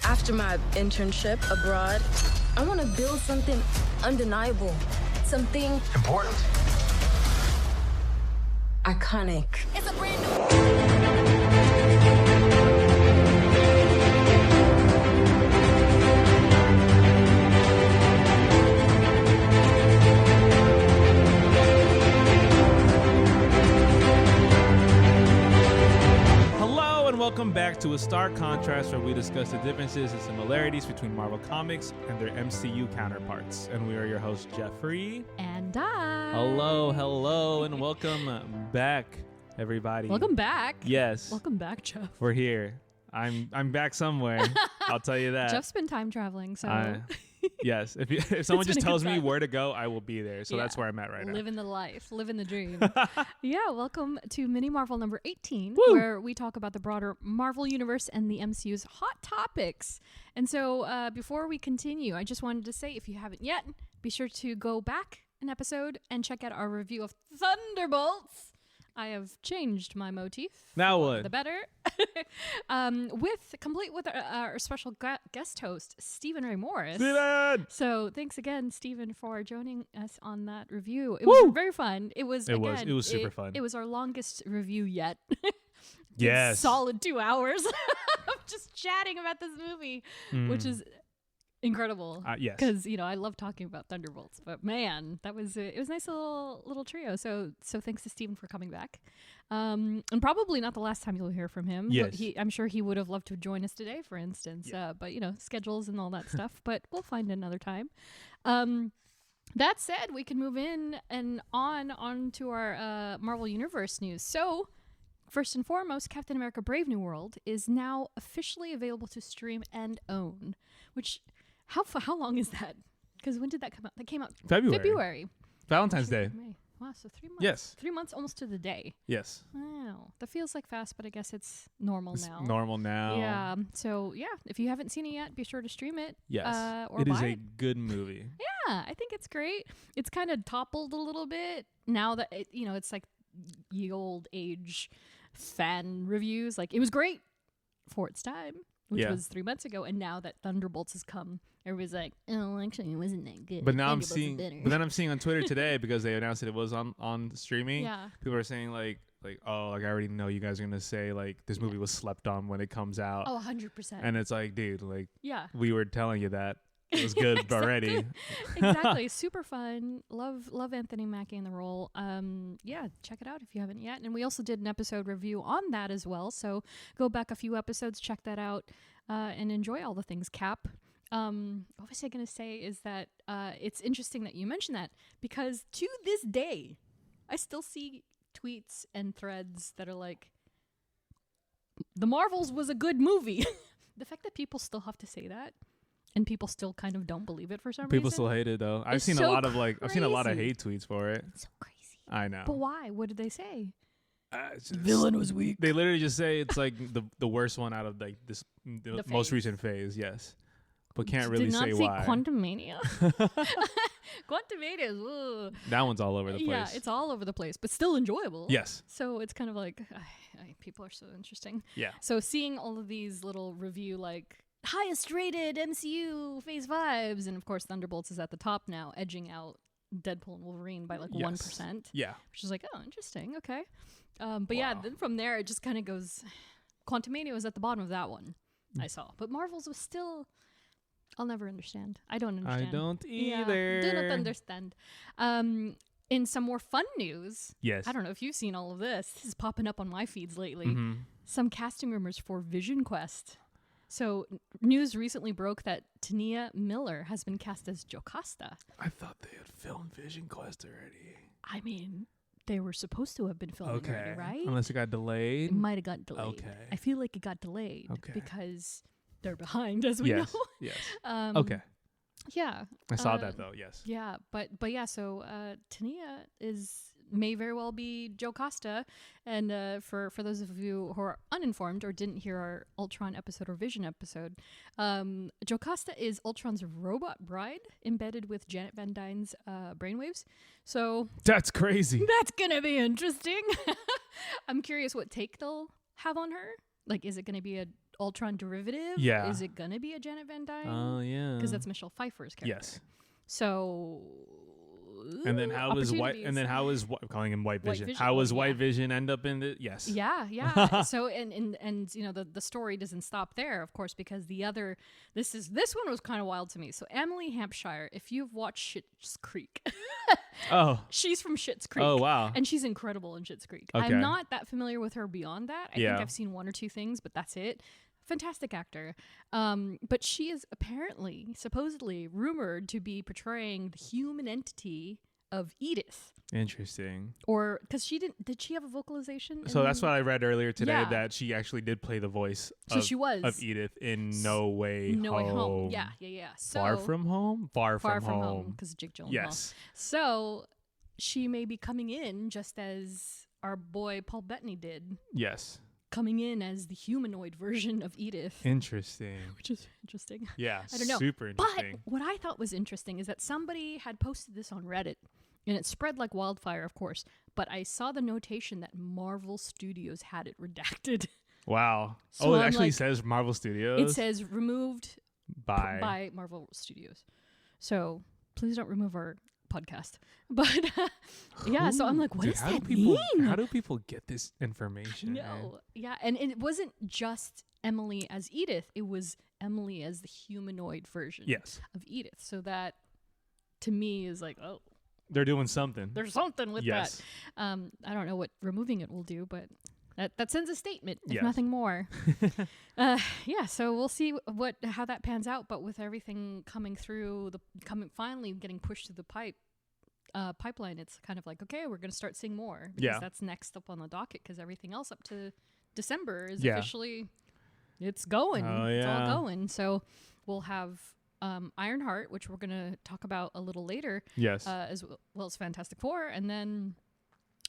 After my internship abroad, I want to build something undeniable. Something important. Iconic. It's a brand new... Welcome back to A Stark Contrast, where we discuss the differences and similarities between Marvel Comics and their MCU counterparts. And we are your hosts, Geoffrey and Dai. Hello, and welcome back, everybody. Welcome back. Yes. Welcome back, Jeff. We're here. I'm back somewhere. I'll tell you that. Jeff's been time traveling, so... Yes. If someone just tells me where to go, I will be there. So that's where I'm at right now. Living the life. Living the dream. Yeah, welcome to Mini Marvel number 18, Woo! where we talk about the broader Marvel Universe and the MCU's hot topics. And so before we continue, I just wanted to say, if you haven't yet, be sure to go back an episode and check out our review of Thunderbolts. I have changed my motif. Now what? The better. Complete with our special guest host, Stephen Ray Morris. Steven! So thanks again, Stephen, for joining us on that review. It Woo! was very fun. It was super fun. It was our longest review yet. Yes. Solid 2 hours of just chatting about this movie, which is incredible. Yes. Because, I love talking about Thunderbolts, but man, it was a nice little trio. So thanks to Stephen for coming back. And probably not the last time you'll hear from him. Yes. I'm sure he would have loved to join us today, for instance. Yeah. But schedules and all that stuff, but we'll find another time. That said, we can move in and on to our Marvel Universe news. So first and foremost, Captain America Brave New World is now officially available to stream and own, which... How long is that? Because when did that come out? That came out February. Valentine's Day. May. Wow, so 3 months. Yes. 3 months almost to the day. Yes. Wow. That feels like fast, but I guess it's normal now. Normal now. Yeah. So, if you haven't seen it yet, be sure to stream it. Yes. Or it is buy a it. good movie. Yeah, I think it's great. It's kind of toppled a little bit now that, it's like ye old age fan reviews. Like, it was great for its time, which was 3 months ago, and now that Thunderbolts has come, everybody's like, "Oh, actually, it wasn't that good." But now I'm seeing on Twitter today, because they announced that it was on streaming. Yeah. People are saying like, oh, like I already know you guys are gonna say like this movie was slept on when it comes out. Oh, 100%. And it's like, dude, like, yeah, we were telling you that it was good already. Exactly. Super fun. Love Anthony Mackie in the role. Check it out if you haven't yet. And we also did an episode review on that as well. So go back a few episodes, check that out, and enjoy all the things Cap. What was I going to say is that it's interesting that you mentioned that, because to this day, I still see tweets and threads that are like, The Marvels was a good movie. The fact that people still have to say that, and people still kind of don't believe it for some reason. People still hate it though. I've seen a lot of hate tweets for it. It's so crazy. I know. But why? What did they say? The villain was weak. They literally just say it's like the worst one out of like the most recent phase. Yes. But can't really say why. Quantumania. Quantumania. Ugh. That one's all over the place. Yeah, it's all over the place, but still enjoyable. Yes. So it's kind of like, people are so interesting. Yeah. So seeing all of these little review, like, highest rated MCU phase vibes, and of course Thunderbolts is at the top now, edging out Deadpool and Wolverine by like 1%. Yeah. Which is like, oh, interesting. Okay. But yeah, then from there it just kind of goes. Quantumania was at the bottom of that one. I saw, but Marvel's was still. I'll never understand. I don't understand. I don't Yeah, either. do not understand. In some more fun news, yes. I don't know if you've seen all of this. This is popping up on my feeds lately. Mm-hmm. Some casting rumors for Vision Quest. So news recently broke that Tania Miller has been cast as Jocasta. I thought they had filmed Vision Quest already. I mean, they were supposed to have been filmed already, right? Unless it got delayed. It might have got delayed. Okay. I feel like it got delayed Okay. because they're behind, as we Yes. know. Yes. Okay. Yeah. I saw that though. Yes. Yeah, but yeah. So Tania may very well be Jocasta, and for those of you who are uninformed or didn't hear our Ultron episode or Vision episode, Jocasta is Ultron's robot bride embedded with Janet Van Dyne's brainwaves. So that's crazy. That's gonna be interesting. I'm curious what take they'll have on her. Like, is it going to be a Ultron derivative. Yeah. Is it gonna be a Janet Van Dyne? Oh yeah. Because that's Michelle Pfeiffer's character. Yes. So. And then how was white? And then how was calling him White Vision? How was White Vision end up in the? Yes. Yeah. So and you know the story doesn't stop there, of course, because this one was kind of wild to me. So Emily Hampshire, if you've watched Schitt's Creek, she's from Schitt's Creek. Oh wow. And she's incredible in Schitt's Creek. Okay. I'm not that familiar with her beyond that. I think I've seen one or two things, but that's it. Fantastic actor. But she is supposedly rumored to be portraying the human entity of Edith. Interesting. Or because did she have a vocalization? So that's what I read earlier today, that she actually did play the voice of Edith in No Way Home. Yeah. So, Far From Home? Far From Home. Because Jake Gyllenhaal. Yes. So she may be coming in just as our boy Paul Bettany did. Yes. Coming in as the humanoid version of Edith. Interesting. Which is interesting. Yeah, I don't know. Super interesting. But what I thought was interesting is that somebody had posted this on Reddit, and it spread like wildfire, of course, but I saw the notation that Marvel Studios had it redacted. Wow. So it I'm actually like, says Marvel Studios? It says removed by Marvel Studios. So please don't remove our podcast. But so I'm like, what does that mean? How do people get this information? No. Yeah, and it wasn't just Emily as Edith. It was Emily as the humanoid version of Edith. So that, to me, is like, oh. They're doing something. There's something with that. I don't know what removing it will do, but that sends a statement, if nothing more. So we'll see how that pans out. But with everything coming through, finally getting pushed through the pipeline, it's kind of like, okay, we're going to start seeing more, because that's next up on the docket, because everything else up to December is officially, it's going. It's all going. So we'll have Ironheart, which we're going to talk about a little later, as well as Fantastic Four, and then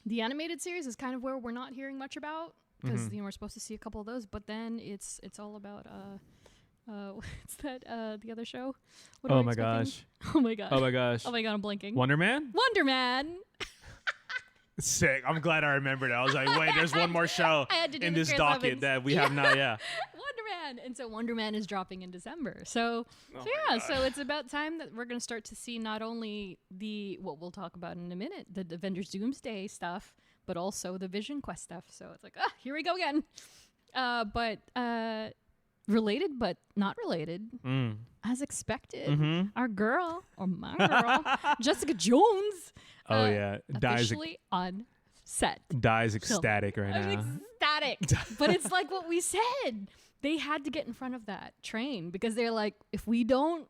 the animated series is kind of where we're not hearing much about, because we're supposed to see a couple of those, but then it's all about what's that the other show? Oh my gosh. I'm blinking. Wonder Man. Sick. I'm glad I remembered it. I was like, wait, there's one more show in this docket that we have not. Yeah. Wonder Man. And so Wonder Man is dropping in December. So it's about time that we're going to start to see not only what we'll talk about in a minute, the Avengers Doomsday stuff, but also the Vision Quest stuff. So it's like, here we go again. But related but not related, as expected. Our girl, or my girl, Jessica Jones. Officially on set. Dai's ecstatic right now. I'm ecstatic. But it's like what we said. They had to get in front of that train, because they're like, if we don't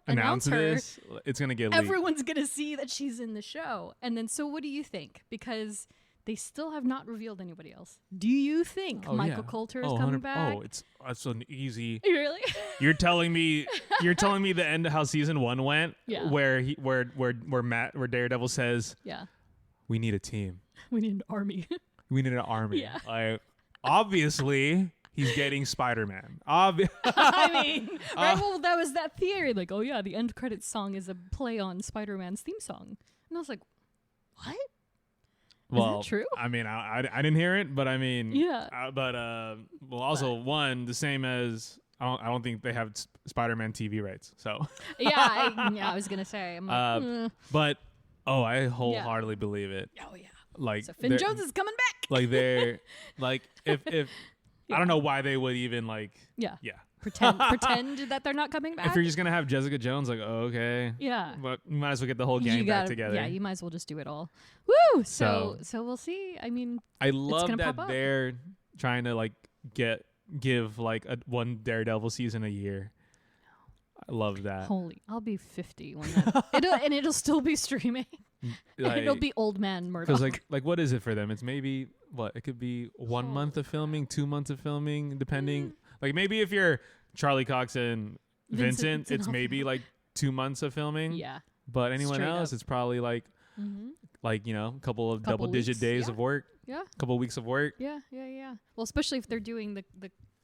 announce her, this, it's gonna get everyone's gonna see that she's in the show. And then, so what do you think? Because they still have not revealed anybody else. Do you think Michael Coulter is coming back? That's an easy. Really? You're telling me the end of how season 1 went, where Daredevil says, we need a team. We need an army. We need an army. Yeah. Like, obviously, he's getting Spider-Man. I mean, right? Well, that was that theory. Like, oh yeah, the end credits song is a play on Spider-Man's theme song. And I was like, what? Well, is that true? I mean, I didn't hear it, but I mean, the same as I don't think they have Spider-Man TV rights. So I was gonna say, I'm like, but I wholeheartly believe it. Oh yeah, like so Finn Jones is coming back. Like they're like if I don't know why they would even pretend that they're not coming back. If you're just gonna have Jessica Jones, like, okay, but you might as well get the whole gang back together. Yeah, you might as well just do it all. Woo! So we'll see. I mean, I love that they're trying to give one Daredevil season a year. I love that. I'll be 50 when it'll still be streaming. It'll be old man Murdoch. Because like what is it for them? It's maybe it could be 1 month of filming, 2 months of filming, depending. Like maybe if you're Charlie Cox and Vincent, it's maybe 2 months of filming. Yeah. But anyone else, it's probably a couple of double-digit days of work. Yeah. A couple of weeks of work. Yeah. Well, especially if they're doing the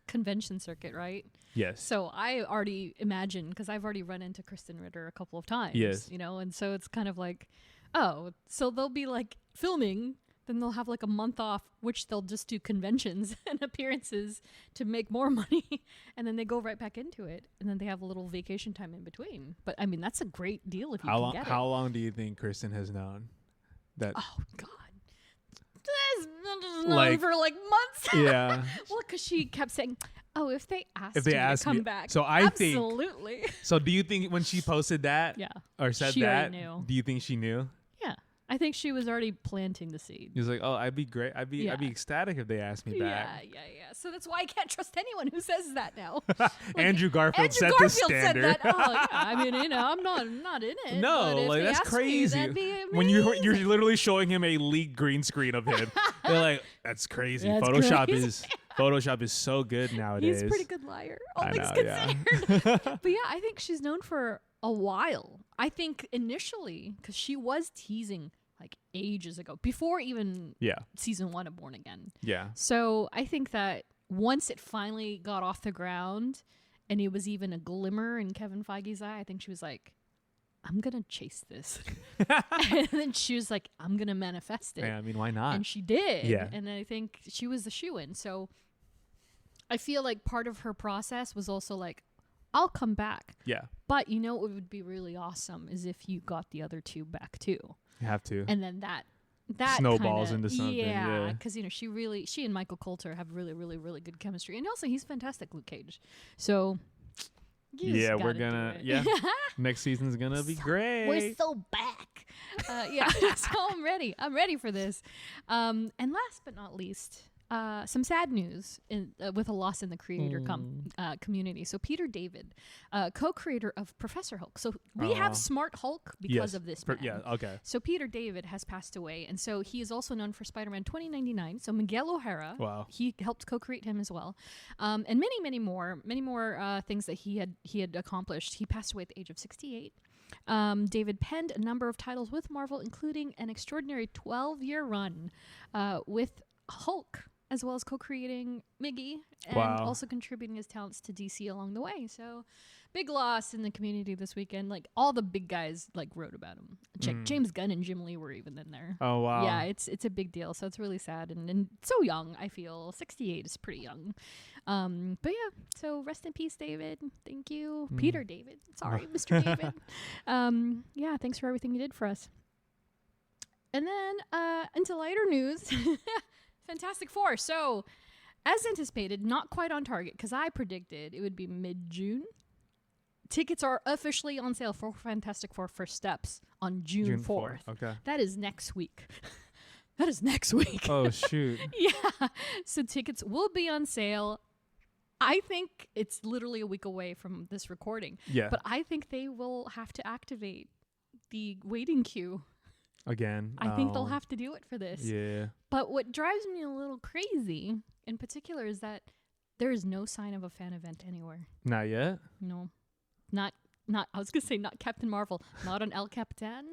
convention circuit, right? Yes. So I already imagine, because I've already run into Kristen Ritter a couple of times. Yes. And so it's kind of like, oh, so they'll be filming, then they'll have like a month off, which they'll just do conventions and appearances to make more money. And then they go right back into it. And then they have a little vacation time in between. But I mean, that's a great deal if you can get it. How long do you think Kristen has known that? Oh, God. This known for like months. Yeah. Well, because she kept saying, "Oh, if they ask If they you ask to come me- back." So I think- absolutely. So do you think when she posted that Yeah. or said She that, already knew. do you think she knew? Yeah. I think she was already planting the seed. He was like, "Oh, I'd be great. I'd be ecstatic if they asked me back." Yeah. So that's why I can't trust anyone who says that now. Andrew Garfield Andrew set Garfield the standard. said that. Oh, yeah. I mean, I'm not in it. No, but if like they that's ask me, crazy. that'd be When you're amazing. literally showing him a leaked green screen of him, they're like, "That's crazy." That's Photoshop is so good nowadays. He's a pretty good liar, all I things know, yeah. considered. But yeah, I think she's known for a while. I think initially, because she was teasing like ages ago, before even Yeah, season 1 of Born Again. yeah. So I think that once it finally got off the ground and it was even a glimmer in Kevin Feige's eye, I think she was like, I'm going to chase this. And then she was like, I'm going to manifest it. Yeah, I mean, why not? And she did. Yeah. And I think she was the shoo-in. So I feel like part of her process was also like, I'll come back. Yeah, But you know what would be really awesome is if you got the other two back too. you have to. And then that Snowballs kinda, into something, yeah. because she and Michael Coulter have really, really, really good chemistry, and also he's fantastic, Luke Cage. So you just Yeah, we're gotta do gonna. it. Yeah, next season's gonna be great. We're so back. Yeah, so I'm ready. I'm ready for this. And last but not least, some sad news with a loss in the creator community. So Peter David, co-creator of Professor Hulk. So we have Smart Hulk because of this man. Yeah, okay. So Peter David has passed away, and so he is also known for Spider-Man 2099. So Miguel O'Hara, Wow. he helped co-create him as well, and many more things that he had accomplished. He passed away at the age of 68. David penned a number of titles with Marvel, including an extraordinary 12-year run with Hulk, as well as co-creating Miggy and also contributing his talents to DC along the way. So big loss in the community this weekend. Like all the big guys like wrote about him. James Gunn and Jim Lee were even in there. Oh wow. Yeah, it's a big deal. So it's really sad and so young. I feel 68 is pretty young. But yeah, so rest in peace, David. Thank you, Peter David. Sorry, Mr. David. Yeah, thanks for everything you did for us. And then into lighter news. Fantastic Four. So, as anticipated, not quite on target because I predicted it would be mid-June. Tickets are officially on sale for Fantastic Four First Steps on June 4th. Okay. That is next week. That is next week. Oh shoot. Yeah. So tickets will be on sale. I think it's literally a week away from this recording. Yeah. But I think they will have to activate the waiting queue. Again. I think they'll have to do it for this. Yeah. But what drives me a little crazy in particular is that there is no sign of a fan event anywhere. Not yet. No. Not I was going to say not Captain Marvel, not on El Capitan,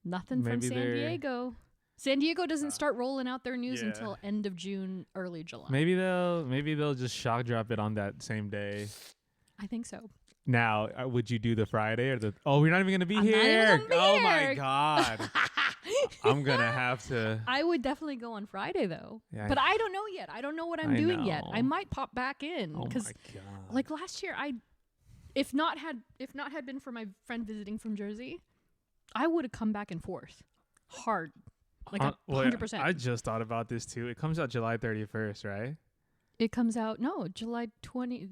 nothing from Maybe San they're- Diego. San Diego doesn't start rolling out their news yeah. until end of June, early July. Maybe they'll just shock drop it on that same day. I think so. Now, would you do the Friday or the? Oh, we're not even gonna be I'm not even here. gonna be Oh here. my god. I'm gonna have to. I would definitely go on Friday though. Yeah, But I don't know yet. I don't know what I'm I doing yet. know. I might pop back in Oh my because god. like last year if not had been for my friend visiting from Jersey, I would have come back and forth hard. Like 100%. I just thought about this too. It comes out July 31st, right? It comes out July 24th,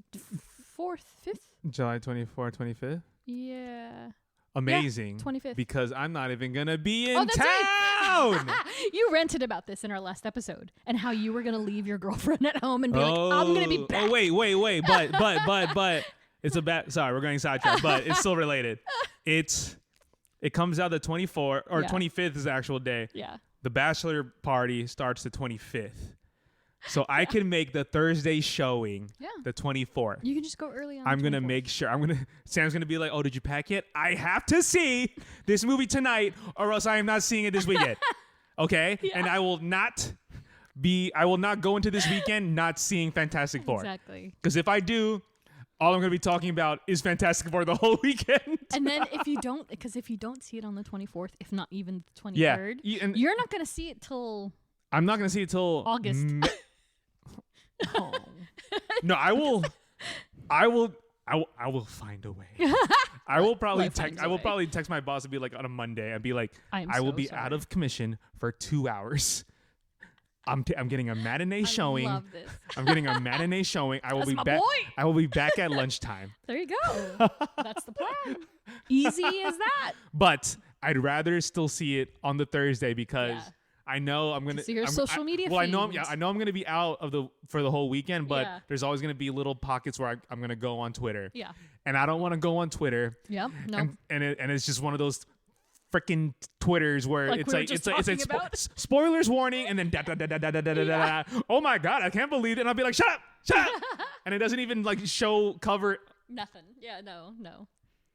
5th. July 24th, 25th. Yeah. Amazing. 25th. Because I'm not even gonna be in Oh, that's town. right. You ranted about this in our last episode and how you were gonna leave your girlfriend at home and be like, I'm gonna be back. Oh wait. But it's a bad. Sorry, we're going sidetracked, but it's still related. It comes out the 24th or 25th is the actual day. Yeah. The bachelor party starts the 25th. So I can make the Thursday showing the 24th. You can just go early on. I'm going to 24th. make sure. Sam's going to be like, "Oh, did you pack it? I have to see this movie tonight or else I am not seeing it this weekend." Okay? Yeah. And I will not go into this weekend not seeing Fantastic Four. Exactly. Because if I do, all I'm going to be talking about is Fantastic Four the whole weekend. And then if you don't see it on the 24th, if not even the 23rd, you're not going to see it till... I'm not going to see it till... August. Oh. No, I will find a way. I will probably text my boss and be like on a Monday and be like, I will be out of commission for 2 hours. I'm getting a matinee showing. I love this. I'm getting a matinee showing. I will be back. I will be back at lunchtime. There you go. That's the plan. Easy as that. But I'd rather still see it on the Thursday because I know I'm gonna see your social media. Well, feed. I know I'm gonna be out for the whole weekend, but there's always gonna be little pockets where I'm gonna go on Twitter. Yeah. And I don't want to go on Twitter. Yep. No. And it's just one of those freaking Twitters where it's like spoilers warning and then da. Oh my god, I can't believe it. And I'll be like, shut up. And it doesn't even like show cover nothing. Yeah, no.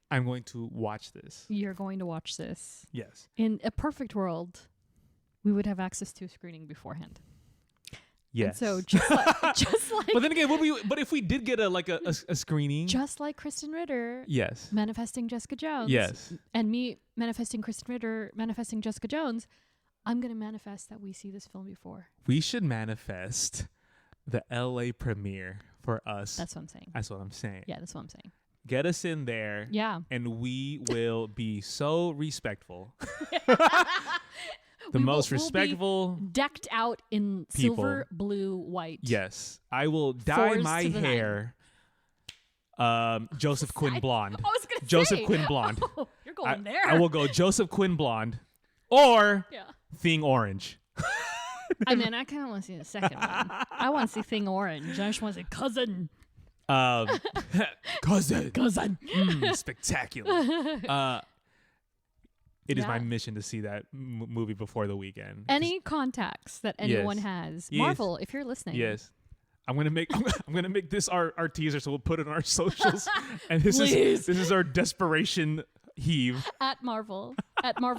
I'm going to watch this. You're going to watch this. Yes. In a perfect world, we would have access to a screening beforehand. Yes. And so just like But then again, but if we did get a screening, just like Kristen Ritter, yes, manifesting Jessica Jones, yes, and me manifesting Kristen Ritter, manifesting Jessica Jones, I'm gonna manifest that we see this film before. We should manifest the LA premiere for us. That's what I'm saying. That's what I'm saying. Yeah, that's what I'm saying. Get us in there. Yeah. And we will be so respectful. Most respectful, be decked out in people. Silver, blue, white. Yes, I will dye my hair. Joseph Quinn blonde. I was gonna Joseph say. Quinn blonde. Oh, you're going there. I will go Joseph Quinn blonde, or Thing orange. I mean, I kind of want to see the second one. I want to see Thing Orange. I just want to say cousin. Cousin. Spectacular. It is my mission to see that movie before the weekend. Any contacts that anyone has, Marvel, if you're listening. Yes, I'm gonna make this our teaser, so we'll put it on our socials. And this is our desperation heave at Marvel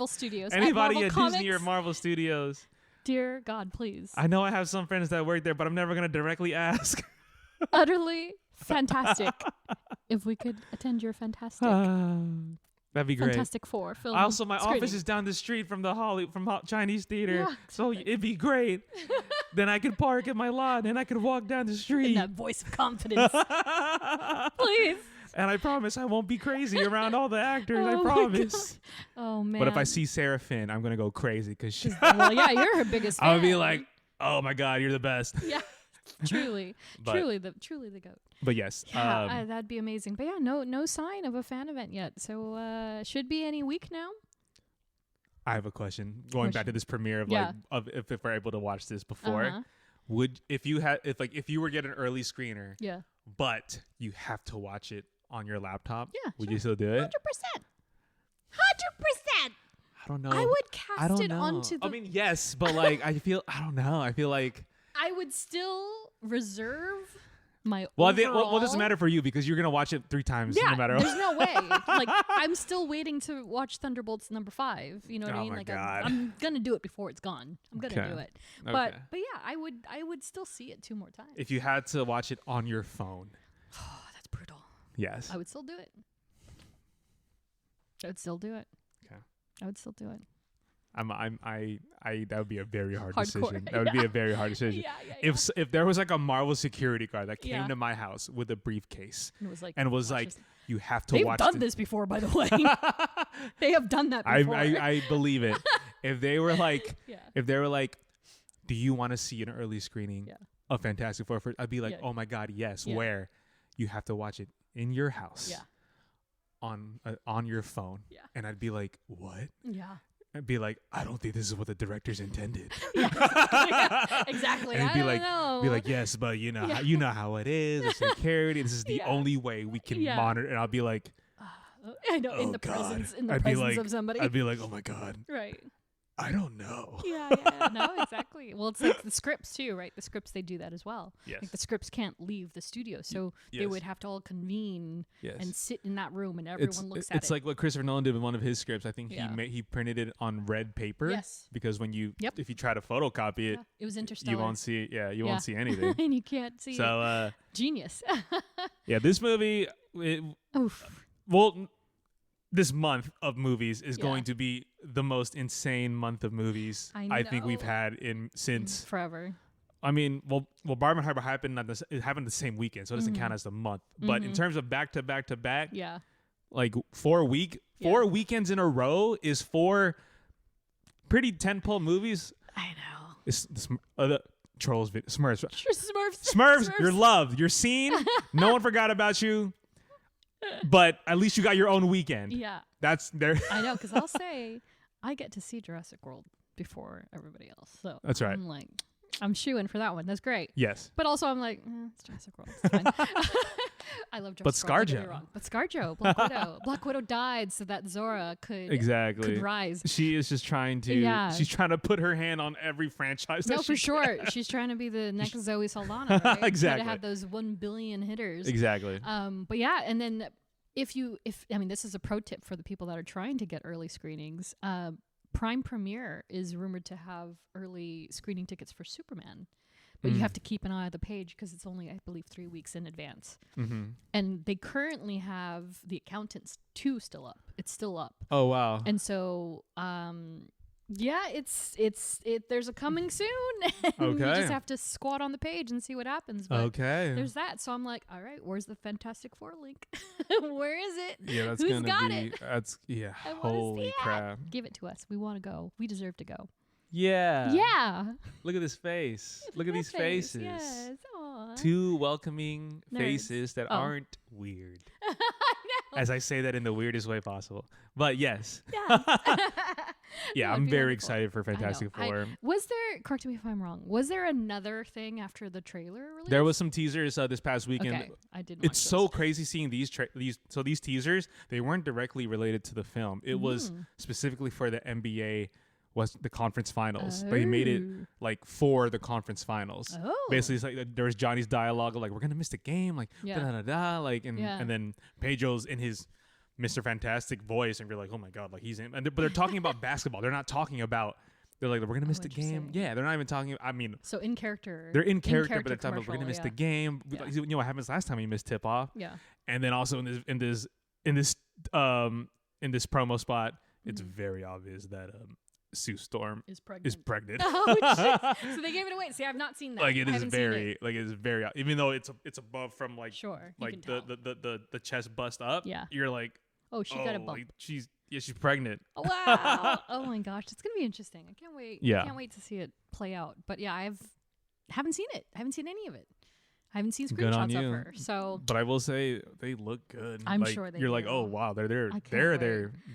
Studios. Anybody at Marvel Disney or Marvel Studios? Dear God, please. I know I have some friends that work there, but I'm never gonna directly ask. Utterly fantastic. If we could attend your fantastic. That'd be great. Fantastic Four film. Also, my office is down the street from the Chinese theater, so it'd be great. Then I could park at my lot and I could walk down the street. In that voice of confidence, please. And I promise I won't be crazy around all the actors. I promise. Oh man! But if I see Sarah Finn, I'm gonna go crazy because well, yeah, you're her biggest fan. I'll be like, oh my god, you're the best. Yeah, truly the goat. But yes, that'd be amazing. But yeah, no sign of a fan event yet. So should be any week now. I have a question. Going back to this premiere of if we're able to watch this before, if you were getting an early screener, but you have to watch it on your laptop, would you still do it? 100%. I don't know. I would cast it onto the... I mean, yes, but like, I feel like... I would still reserve my well, it doesn't matter for you because you're going to watch it 3 times no matter what. There's no way. Like, I'm still waiting to watch Thunderbolts #5. You know what I mean? Like, I'm going to do it before it's gone. I'm going to do it. But yeah, I would still see it 2 more times. If you had to watch it on your phone. Oh, that's brutal. Yes. I would still do it. Okay. I would still do it. That would be a very hard decision. That would be a very hard decision. If there was like a Marvel security guard that came to my house with a briefcase and was like, you have to watch. They've done this before, by the way. They have done that before. I believe it. If they were like, do you want to see an early screening of Fantastic Four? I'd be like, oh my god, yes. Where? You have to watch it in your house. Yeah. On your phone. Yeah. And I'd be like, what? Yeah. I'd be like, I don't think this is what the directors intended. Exactly. And I don't know. Be like, yes, but you know how it is. It's security. This is the only way we can monitor. And I'll be like, I know, in the presence of somebody. I'd be like, oh my god. Right. I don't know. Yeah, no, exactly. Well, it's like the scripts too, right? The scripts, they do that as well. Yes. Like the scripts can't leave the studio, so they would have to all convene and sit in that room, and everyone looks at it. It's like what Christopher Nolan did with one of his scripts. I think he printed it on red paper. Yes. Because when if you try to photocopy it, it was Interstellar. You won't see. Yeah, you won't see anything. And you can't see. So genius. Yeah, this movie. Well, this month of movies is going to be the most insane month of movies I think we've had since forever. I mean, well, Barbenheimer happened it happened the same weekend, so it doesn't count as the month. But in terms of back to back to back, like 4 weekends in a row is 4 pretty tentpole movies. I know. It's the Trolls, Smurfs. Smurfs, you're loved. You're seen. No one forgot about you. But at least you got your own weekend. Yeah. That's there. I know, because I'll say I get to see Jurassic World before everybody else. So that's right. I'm like, I'm shooing for that one. That's great. Yes. But also I'm like, it's Jurassic World. It's fine. I love Jurassic World. But ScarJo, Black Widow. Black Widow died so that Zora could rise. She is just trying to she's trying to put her hand on every franchise. No, for sure. She's trying to be the next Zoe Saldana, right? Exactly. Try to have those 1 billion hitters. Exactly. But yeah, and then if I mean, this is a pro tip for the people that are trying to get early screenings. Prime Premiere is rumored to have early screening tickets for Superman. But you have to keep an eye on the page because it's only, I believe, 3 weeks in advance. Mm-hmm. And they currently have The Accountants 2 still up. It's still up. Oh, wow. And so, there's a coming soon. And you just have to squat on the page and see what happens. But there's that. So I'm like, all right, where's the Fantastic Four link? Where is it? Yeah, that's Who's got it? Holy crap. Give it to us. We want to go. We deserve to go. Yeah. Yeah. Look at this face. Look at these faces. Yes. Aww. 2 welcoming faces that aren't weird. I know. As I say that in the weirdest way possible. But yes. Yeah. I'm very excited for Fantastic Four. Was there, correct me if I'm wrong, was there another thing after the trailer release? There was some teasers this past weekend. Okay. I didn't It's so crazy seeing these teasers, they weren't directly related to the film. It was specifically for the NBA was the conference finals. They made it like for the conference finals. Basically, it's like there was Johnny's dialogue of like, we're gonna miss the game, like like, and then Pedro's in his Mr. Fantastic voice, and you're like, oh my god, like he's in. But they're talking about basketball. They're not talking about. They're like, we're gonna miss the game. Yeah, they're not even talking. I mean, so in character. They're in character, but they're talking about we're gonna miss the game. Yeah. You know what happens last time we missed tip off. Yeah. And then also in this promo spot, it's very obvious that Sue Storm is pregnant. Oh shit! So they gave it away. See, I've not seen that. Like it is very, even though it's above from like like the chest bust up. Yeah, you're like, oh, she got a bump. Like she's pregnant. Oh, wow! Oh my gosh, it's gonna be interesting. I can't wait. Yeah, I can't wait to see it play out. But yeah, haven't seen it. I haven't seen any of it. I haven't seen screenshots of her. So, but I will say they look good. I'm sure they. You're like, oh wow, they're there.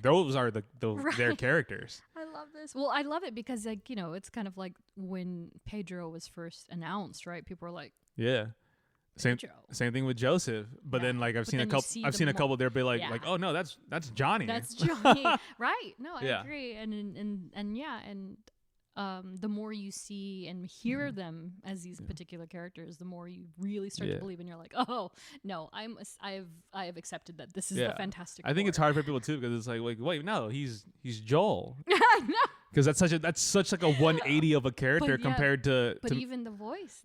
Those are their characters. I love this. Well, I love it because like it's kind of like when Pedro was first announced, right? People were like, yeah. Same thing with Joseph, but then like I've seen a couple there be like oh no, that's Johnny. That's Johnny, right? No, I agree, and the more you see and hear them as these particular characters, the more you really start to believe, and you're like, oh no, I have accepted that this is the Fantastic Four. I think it's hard for people too because it's like wait, no, he's Joel. I know. Because that's such like a 180 of a character compared to. But even the voice.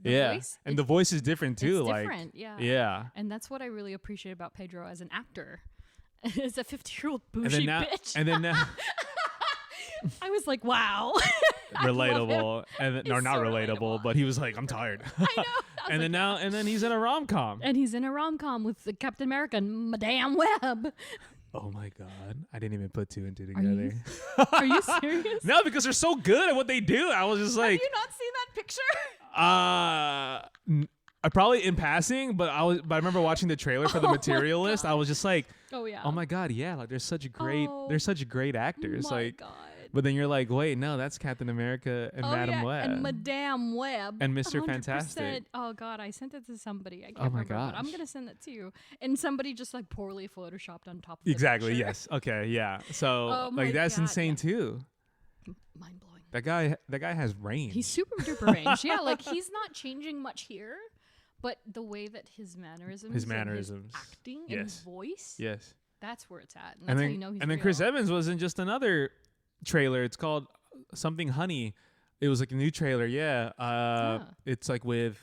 And the voice is different too. It's like different, yeah. And that's what I really appreciate about Pedro as an actor. As a 50-year-old bougie bitch. And then now. I was like, wow. Relatable. And then, or not relatable, but he was like, I'm tired. I know. And then he's in a rom-com. And he's in a rom-com with Captain America and Madame Web. Oh my god, I didn't even put 2 and 2 together. Are you serious? No, because they're so good at what they do. I was just like, have you not seen that picture? I probably in passing, but I remember watching the trailer for The Materialist. I was just like, oh my god, yeah, like they're such great actors. Like, god. But then you're like, wait, no, that's Captain America and Madame Web. And Madame Web. And Mr. Fantastic. Oh, God, I sent it to somebody. I can't remember, but I'm going to send that to you. And somebody just like poorly photoshopped on top of it. Exactly, yes. Okay, yeah. So like that's insane too. mind blowing. That guy has range. He's super duper range. Yeah, like he's not changing much here, but the way that his mannerisms, his acting, and his voice, that's where it's at, and that's how you know he's. And then Chris Evans was in just another trailer. It's called something Honey. It was like a new trailer. It's like with.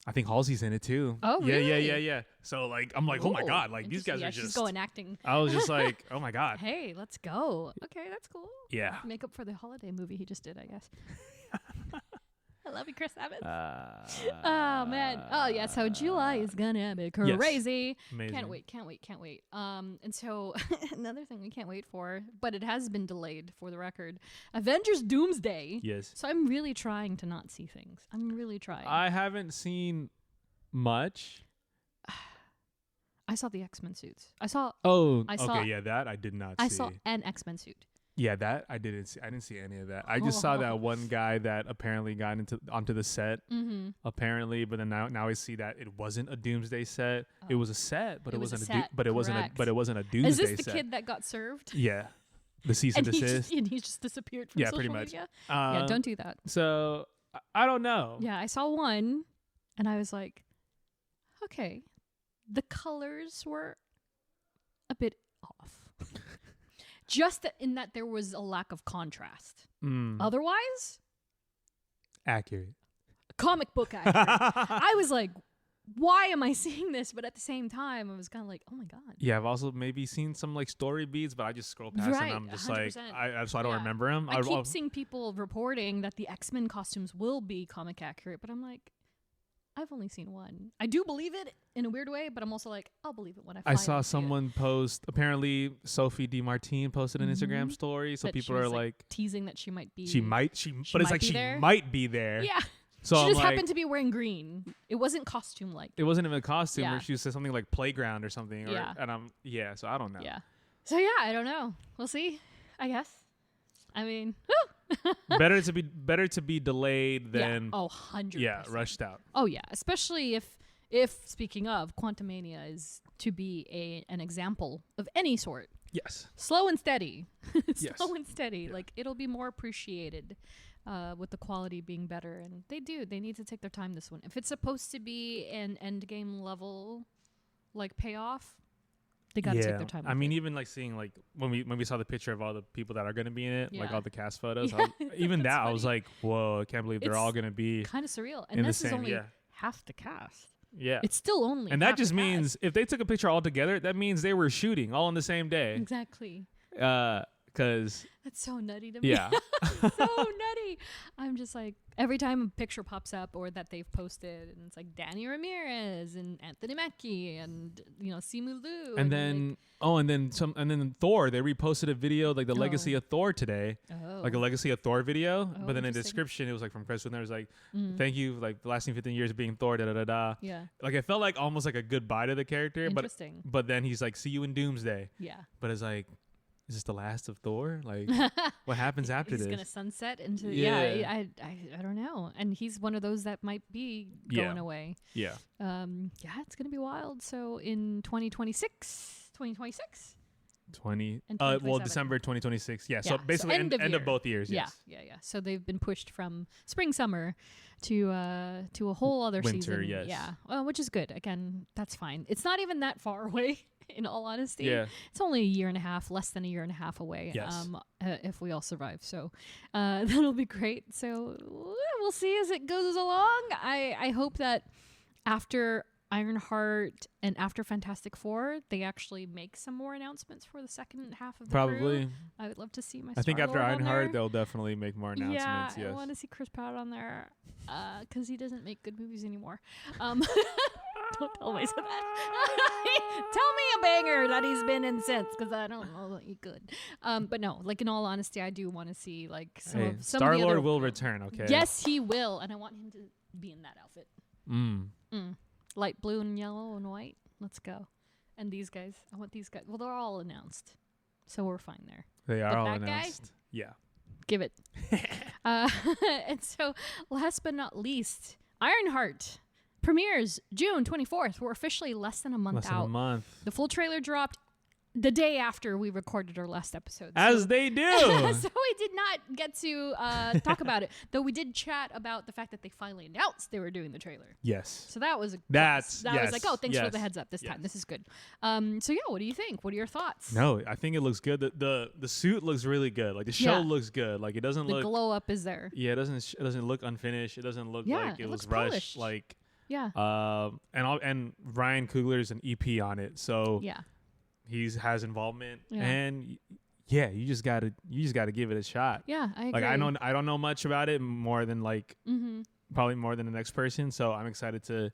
I think Halsey's in it too. Oh, really? Yeah. So like, I'm like, oh my god, like these guys are just. She's going acting. I was just like, oh my god. Hey, let's go. Okay, that's cool. Yeah. Make up for the holiday movie he just did, I guess. I love you, Chris Evans. Oh man. Oh yeah. So July is gonna be crazy. Amazing. Can't wait. And so another thing we can't wait for, but it has been delayed for the record. Avengers Doomsday. Yes. So I'm really trying to not see things. I'm really trying. I haven't seen much. I saw the X-Men suits. I saw. That I did not see. I saw an X-Men suit. Yeah, that I didn't see. I didn't see any of that. I just saw that one guy that apparently got onto the set. Apparently, but then now I see that it wasn't a Doomsday set. It was a set, but it wasn't a Doomsday set. Is this the kid that got served? Yeah, the cease and desist. And he just disappeared from social pretty much. media. Yeah, don't do that. So I don't know. Yeah, I saw one, and I was like, okay, the colors were a bit off. Just in that there was a lack of contrast. Otherwise, accurate. Comic book accurate. I was like, why am I seeing this? But at the same time, I was kind of like, oh my god. Yeah, I've also maybe seen some like story beats, but I just scroll past them. I'm just 100%. Like, I don't remember them. I keep seeing people reporting that the X-Men costumes will be comic accurate, but I'm like, I've only seen one. I do believe it in a weird way, but I'm also like, I'll believe it when I saw someone post. Apparently, Sophie DeMartine posted an Instagram story, so people are like teasing that she might be. But it's like she might be there. Yeah. So she just happened to be wearing green. It wasn't costume like. It wasn't even a costume. Or she said something like playground or something. So I don't know. Yeah. So I don't know. We'll see. I guess. I mean, better to be delayed than 100%. Rushed out. Oh yeah, especially if speaking of, Quantumania is to be an example of any sort. Yes. Slow and steady. Slow and steady. Yeah. Like it'll be more appreciated with the quality being better, and they need to take their time this one. If it's supposed to be an Endgame level like payoff, they gotta take their time. I mean, even like seeing like when we saw the picture of all the people that are gonna be in it, like all the cast photos, I was like, whoa, I can't believe they're all gonna be kind of surreal. And this is only half the cast. Yeah, it's still only, and that just means if they took a picture all together, that means they were shooting all on the same day. Exactly. Because that's so nutty to me. Yeah. So nutty. I'm just like, every time a picture pops up or that they've posted, and it's like Danny Ramirez and Anthony Mackie and Simu Liu. And then and then Thor, they reposted a video like the Legacy of Thor today. Like a Legacy of Thor video. But then in the description it was like from Chris and there was like, thank you, like the lasting 15 years of being Thor, Yeah. Like it felt like almost like a goodbye to the character. Interesting. But then he's like, see you in Doomsday. Yeah. But it's like, is this the last of Thor? Like, what happens after this? He's gonna sunset into I don't know. And he's one of those that might be going away. Yeah. It's gonna be wild. So in 2026. December 2026. Yeah. So basically end of both years. Yes. Yeah. So they've been pushed from spring, summer to a whole other winter, season. Yes. Yeah. Well, which is good. Again, that's fine. It's not even that far away. In all honesty, it's only a year and a half, less than a year and a half away. Yes. If we all survive, so that'll be great. So we'll see as it goes along. I hope that after Ironheart and after Fantastic Four, they actually make some more announcements for the second half of the crew. I would love to see my. I think after Ironheart, they'll definitely make more announcements. Yeah, I want to see Chris Pratt on there because he doesn't make good movies anymore. Don't tell me that. Tell me a banger that he's been in since, because I don't know that he could. But no, like in all honesty, I do want to see like some Star-Lord will return. Okay. Yes, he will, and I want him to be in that outfit. Light blue and yellow and white. Let's go. And these guys, I want these guys. Well, they're all announced, so we're fine there. They are but all that announced. Guy, yeah. Give it. And so, last but not least, Ironheart premieres June 24th. We're officially less than a month out. Less than a month. The full trailer dropped the day after we recorded our last episode. As they do. So we did not get to talk about it, though we did chat about the fact that they finally announced they were doing the trailer. Yes. So that was yes. was like, oh, thanks for the heads up this time. This is good. So yeah, what do you think? What are your thoughts? No, I think it looks good. The suit looks really good. Like the show looks good. Like it doesn't look. The glow up is there. Yeah, it doesn't look unfinished. It doesn't look like it was rushed. Polished. Like yeah. And Ryan Coogler's an EP on it, so yeah. Has involvement, and you just gotta give it a shot. Yeah, I agree. Like I don't know much about it more than probably more than the next person, so I'm excited to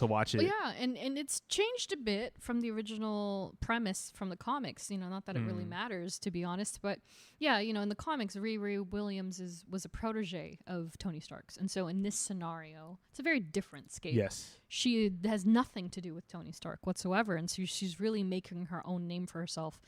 watch it. Well, yeah, and it's changed a bit from the original premise from the comics. Not that it really matters, to be honest, but yeah, in the comics, Riri Williams was a protege of Tony Stark's, and so in this scenario, it's a very different scale. Yes, she has nothing to do with Tony Stark whatsoever, and so she's really making her own name for herself,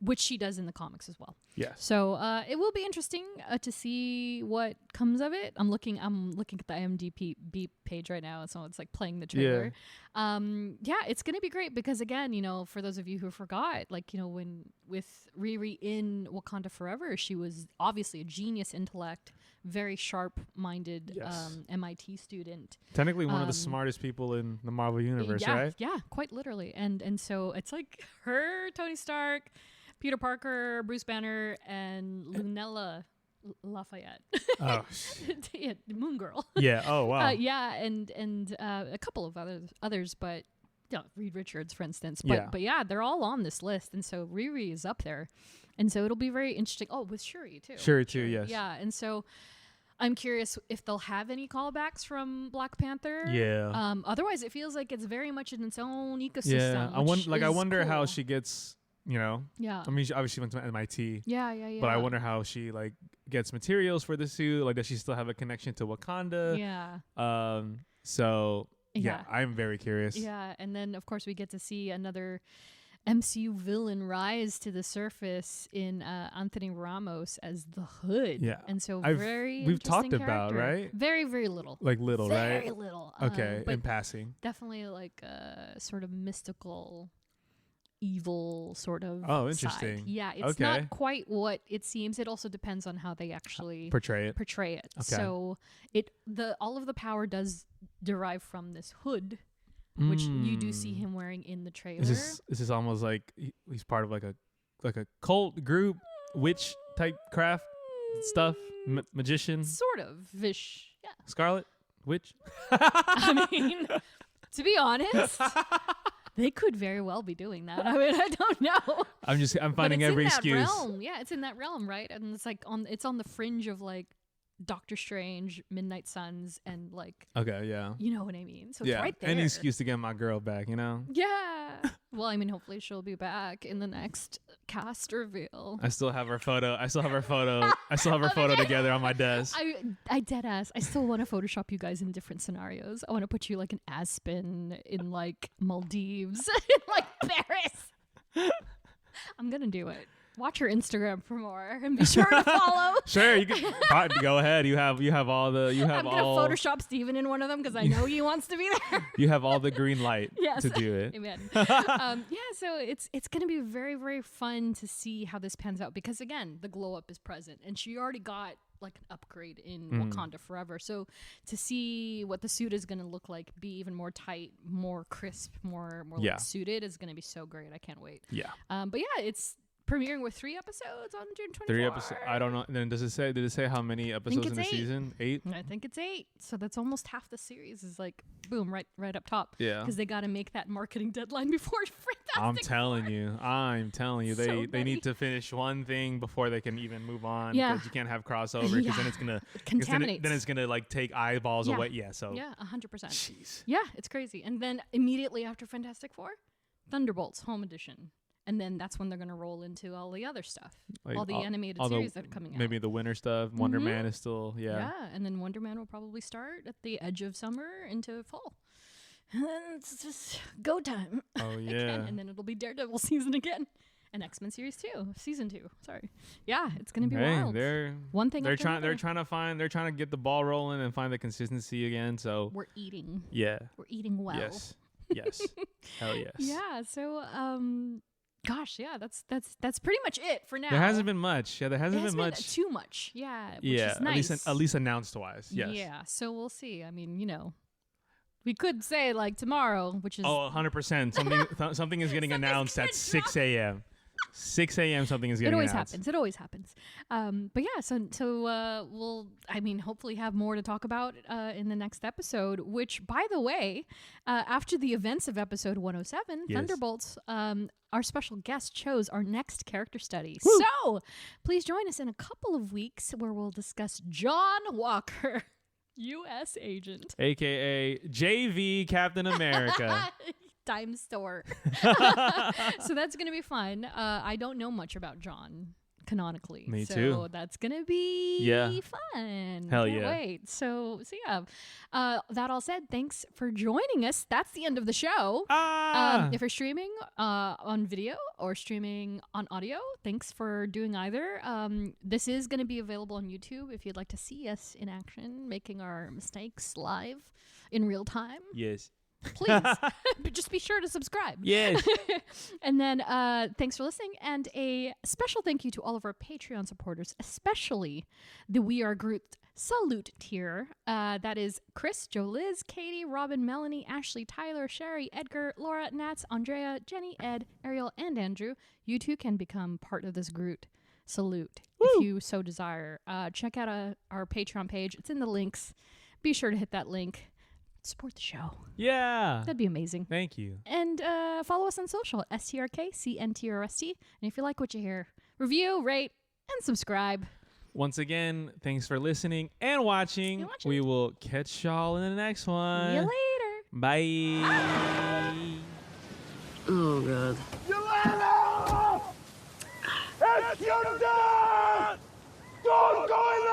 which she does in the comics as well. Yes. So it will be interesting to see what comes of it. I'm looking at the IMDb page right now, so it's like playing the trailer. Yeah, it's gonna be great because again, for those of you who forgot, when with Riri in Wakanda Forever, she was obviously a genius intellect, very sharp-minded MIT student. Technically one of the smartest people in the Marvel universe, right? Yeah, quite literally. And so it's like her, Tony Stark, Peter Parker, Bruce Banner, and Lunella Lafayette. Oh, yeah, Moon Girl. Yeah. Oh, wow. Yeah, and a couple of others, but Reed Richards, for instance. But yeah, they're all on this list, and so Riri is up there, and so it'll be very interesting. Oh, with Shuri too. Shuri too, yes. Yeah, and so I'm curious if they'll have any callbacks from Black Panther. Yeah. Otherwise, it feels like it's very much in its own ecosystem. Yeah. I wonder cool. how she gets. Yeah. I mean, she obviously went to MIT. Yeah. But I wonder how she gets materials for the suit. Like, does she still have a connection to Wakanda? Yeah. So yeah, I'm very curious. Yeah, and then of course we get to see another MCU villain rise to the surface in Anthony Ramos as the Hood. Yeah. And so we've talked about, right? Very, very little. Like little, very right? Very little. Okay, in passing. Definitely like a sort of mystical, evil sort of interesting. Side. Yeah, it's not quite what it seems. It also depends on how they actually portray it. Okay. So all of the power does derive from this hood, which you do see him wearing in the trailer. Is this almost like he's part of like a cult group, witch type craft stuff, magician? Sort of vish. Yeah. Scarlet Witch. I mean, to be honest, they could very well be doing that. I mean, I don't know. I'm finding every excuse. Realm. Yeah, it's in that realm, right? And it's like it's on the fringe of like Doctor Strange, Midnight Suns, and like you know what I mean. So it's right there. Any excuse to get my girl back, Yeah. Well, I mean, hopefully she'll be back in the next cast reveal. I still have her photo. Together on my desk. I dead ass. I still want to Photoshop you guys in different scenarios. I want to put you like in Aspen, in like Maldives, in like Paris. I'm gonna do it. Watch her Instagram for more and be sure to follow. Sure, you can go ahead. You have all the I'm gonna Photoshop Steven in one of them because I know he wants to be there. You have all the green light to do it. Amen. So it's gonna be very, very fun to see how this pans out because again, the glow up is present and she already got like an upgrade in Wakanda Forever. So to see what the suit is gonna look like, be even more tight, more crisp, more like suited is gonna be so great. I can't wait. Yeah. But yeah, it's premiering with 3 episodes on June 24th. 3 episodes. I don't know. Then did it say how many episodes in the season? 8? I think it's 8. So that's almost half the series is like boom, right up top. Yeah. Because they got to make that marketing deadline before Fantastic I'm telling you. So they need to finish one thing before they can even move on. Yeah. Because you can't have crossover because then it's gonna contaminate. Then it's gonna like take eyeballs away. Yeah. So 100%. Jeez. Yeah, it's crazy. And then immediately after Fantastic Four, Thunderbolts Home Edition. And then that's when they're going to roll into all the other stuff, like all the animated series that are coming out. Maybe the winter stuff. Wonder Man is still, Yeah, and then Wonder Man will probably start at the edge of summer into fall. And then it's just go time. Oh, yeah. Again. And then it'll be Daredevil season again. And X-Men series 2, season 2. Sorry. Yeah, it's going to be wild. They're trying to get the ball rolling and find the consistency again. So we're eating. Yeah. We're eating well. Yes. Yes. Hell yes. Yeah. So, gosh, yeah, that's pretty much it for now. There hasn't been much. Yeah, there hasn't been much. Too much. Yeah. Which Yeah. is nice. At least announced wise. Yes. Yeah. So we'll see. I mean, we could say like tomorrow, which is 100%. Something is getting announced at 6 a.m. 6 a.m. something is getting announced. It always happens. But yeah, so we'll, hopefully have more to talk about in the next episode, which, by the way, after the events of episode 107, yes. Thunderbolts, our special guest chose our next character study. Woo! So please join us in a couple of weeks where we'll discuss John Walker, U.S. agent. AKA JV Captain America. Dime store. So that's going to be fun. I don't know much about John canonically. Me so too. That's going to be fun. Hell Can't yeah. wait. So yeah. That all said, thanks for joining us. That's the end of the show. If you're streaming on video or streaming on audio, thanks for doing either. This is going to be available on YouTube if you'd like to see us in action, making our mistakes live in real time. Yes. Please, but just be sure to subscribe. Yes. And then thanks for listening. And a special thank you to all of our Patreon supporters, especially the We Are Groot Salute tier. That is Chris, Joe, Liz, Katie, Robin, Melanie, Ashley, Tyler, Sherry, Edgar, Laura, Nats, Andrea, Jenny, Ed, Ariel, and Andrew. You too can become part of this Groot Salute if you so desire. Check out our Patreon page. It's in the links. Be sure to hit that link. Support the show. Yeah. That'd be amazing. Thank you. And follow us on social at STRKCNTRST. And if you like what you hear, review, rate, and subscribe. Once again, thanks for listening and watching. We will catch y'all in the next one. See you later. Bye. Oh, God. Yelena! It's your dad! Don't go in